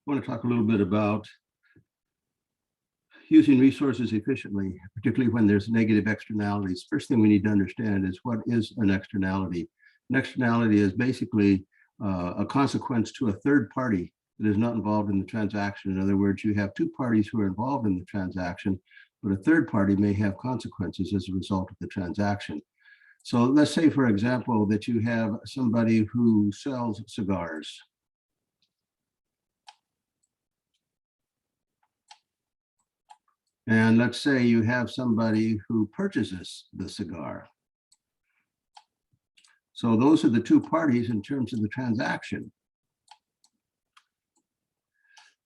want to talk a little bit about using resources efficiently, particularly when there's negative externalities. First thing we need to understand is what is an externality. An externality is basically a consequence to a third party that is not involved in the transaction. In other words, you have two parties who are involved in the transaction, but a third party may have consequences as a result of the transaction. So let's say, for example, that you have somebody who sells cigars. And let's say you have somebody who purchases the cigar. So those are the two parties in terms of the transaction.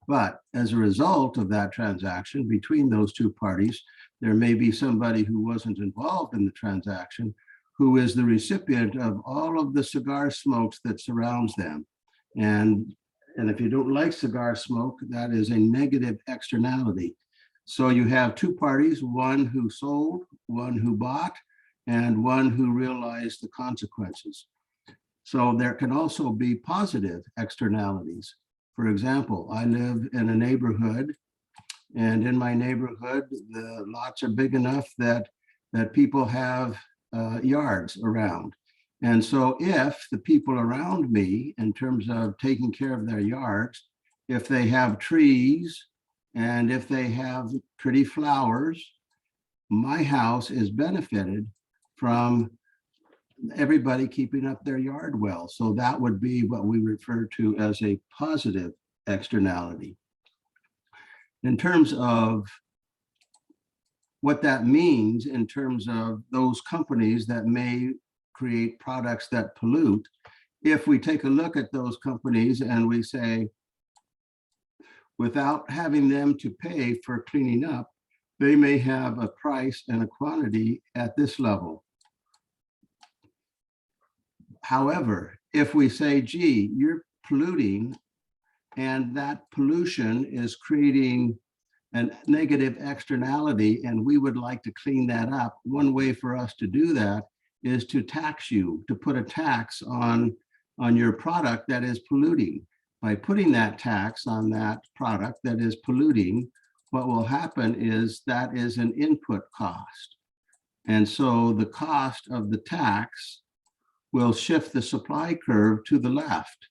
But as a result of that transaction between those two parties, there may be somebody who wasn't involved in the transaction who is the recipient of all of the cigar smokes that surrounds them. And if you don't like cigar smoke, that is a negative externality. So you have two parties, one who sold, one who bought, and one who realized the consequences. So there can also be positive externalities. For example, I live in a neighborhood, and in my neighborhood, the lots are big enough that people have yards around. And so if the people around me, in terms of taking care of their yards, if they have trees and if they have pretty flowers, my house is benefited from everybody keeping up their yard well. So that would be what we refer to as a positive externality. In terms of what that means in terms of those companies that may create products that pollute, if we take a look at those companies and we say, without having them to pay for cleaning up, they may have a price and a quantity at this level. However, if we say, gee, you're polluting, and that pollution is creating a negative externality, and we would like to clean that up, one way for us to do that is to tax you, to put a tax on your product that is polluting. By putting that tax on that product that is polluting, what will happen is that is an input cost. And so the cost of the tax will shift the supply curve to the left.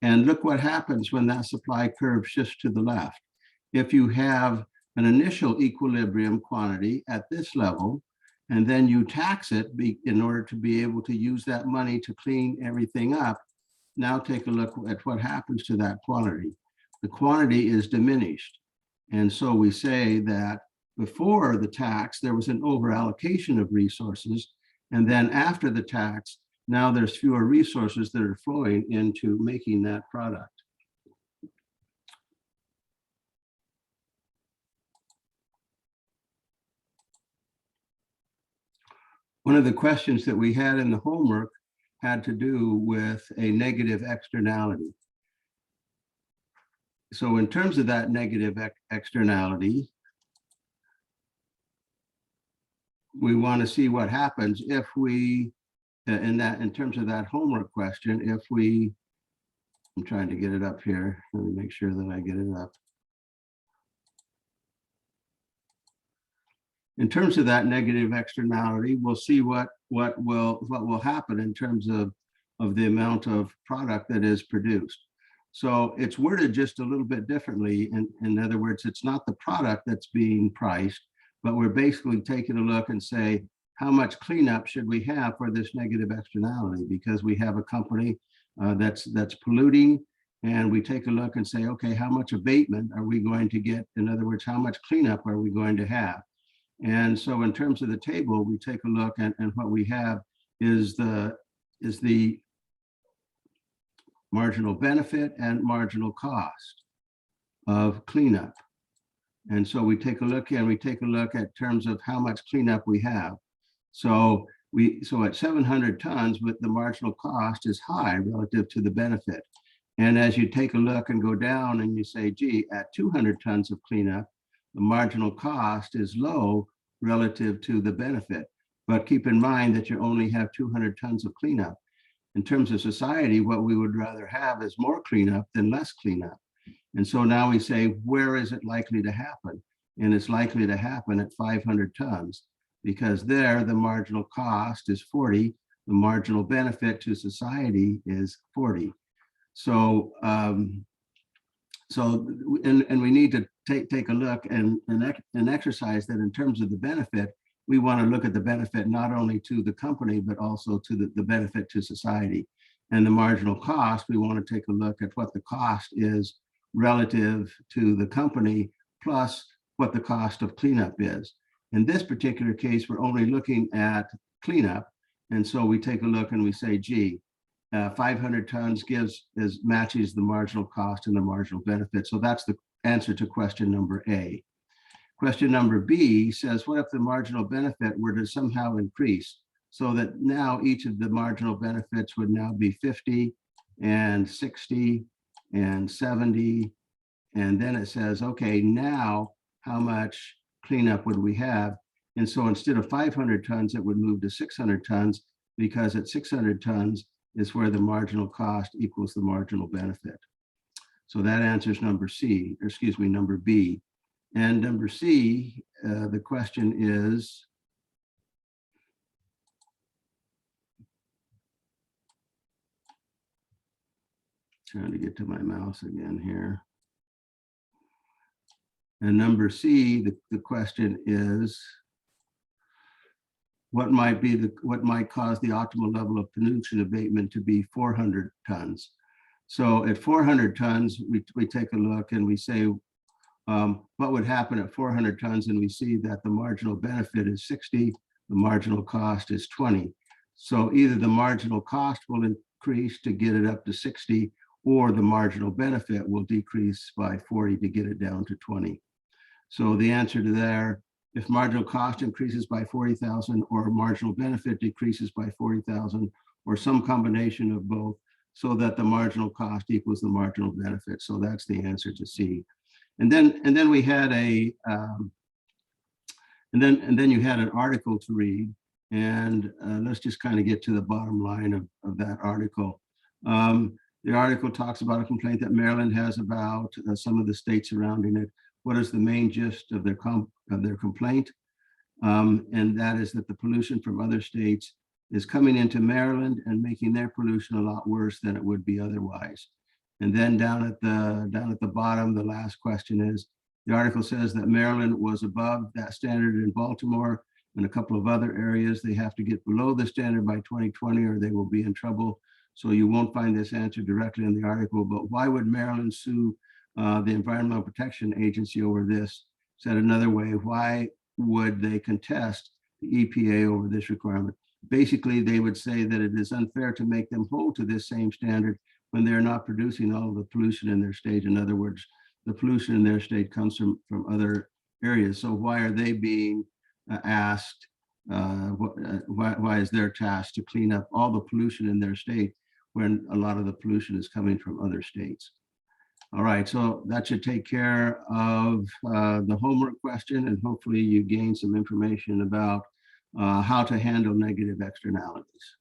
And look what happens when that supply curve shifts to the left. If you have an initial equilibrium quantity at this level, and then you tax it in order to be able to use that money to clean everything up, now take a look at what happens to that quantity. The quantity is diminished. And so we say that before the tax, there was an over-allocation of resources. And then after the tax, now there's fewer resources that are flowing into making that product. One of the questions that we had in the homework had to do with a negative externality. So in terms of that negative externality, we want to see what happens if we, in terms of that homework question, if we, I'm trying to get it up here. Let me make sure that I get it up. In terms of that negative externality, we'll see what will happen in terms of the amount of product that is produced. So it's worded just a little bit differently. In other words, it's not the product that's being priced, but we're basically taking a look and say, how much cleanup should we have for this negative externality? Because we have a company that's polluting, and we take a look and say, okay, how much abatement are we going to get? In other words, how much cleanup are we going to have? And so in terms of the table, we take a look and what we have is the marginal benefit and marginal cost of cleanup. And so we take a look at terms of how much cleanup we have. So at 700 tons, with the marginal cost is high relative to the benefit. And as you take a look and go down and you say, gee, at 200 tons of cleanup, the marginal cost is low relative to the benefit. But keep in mind that you only have 200 tons of cleanup. In terms of society, what we would rather have is more cleanup than less cleanup. And so now we say, where is it likely to happen? And it's likely to happen at 500 tons, because there the marginal cost is 40, the marginal benefit to society is 40. So and we need to take a look and exercise that in terms of the benefit. We want to look at the benefit not only to the company, but also to the benefit to society. And the marginal cost, we want to take a look at what the cost is relative to the company, plus what the cost of cleanup is. In this particular case, we're only looking at cleanup. And so we take a look and we say, gee, 500 tons matches the marginal cost and the marginal benefit. So that's the answer to question number A. Question number B says, what if the marginal benefit were to somehow increase so that now each of the marginal benefits would now be 50 and 60 and 70. And then it says, okay, now how much cleanup would we have? And so instead of 500 tons, it would move to 600 tons, because at 600 tons is where the marginal cost equals the marginal benefit. So that answers number B. And number C, the question is, trying to get to my mouse again here. And number C, the question is, what might cause the optimal level of pollution abatement to be 400 tons? So at 400 tons, we take a look and we say, what would happen at 400 tons? And we see that the marginal benefit is 60, the marginal cost is 20. So either the marginal cost will increase to get it up to 60, or the marginal benefit will decrease by 40 to get it down to 20. So the answer to there, if marginal cost increases by 40,000 or marginal benefit decreases by 40,000, or some combination of both, so that the marginal cost equals the marginal benefit. So that's the answer to C. And then we had and then you had an article to read, and let's just kind of get to the bottom line of that article. The article talks about a complaint that Maryland has about some of the states surrounding it. What is the main gist of their complaint? And that is that the pollution from other states is coming into Maryland and making their pollution a lot worse than it would be otherwise. And then down at the bottom, the last question is, the article says that Maryland was above that standard in Baltimore and a couple of other areas. They have to get below the standard by 2020 or they will be in trouble. So you won't find this answer directly in the article, but why would Maryland sue the Environmental Protection Agency over this? Said another way, why would they contest the EPA over this requirement? Basically, they would say that it is unfair to make them hold to this same standard when they're not producing all of the pollution in their state. In other words, the pollution in their state comes from other areas. So why are they being asked, why is their task to clean up all the pollution in their state when a lot of the pollution is coming from other states? All right, so that should take care of the homework question, and hopefully you gain some information about how to handle negative externalities.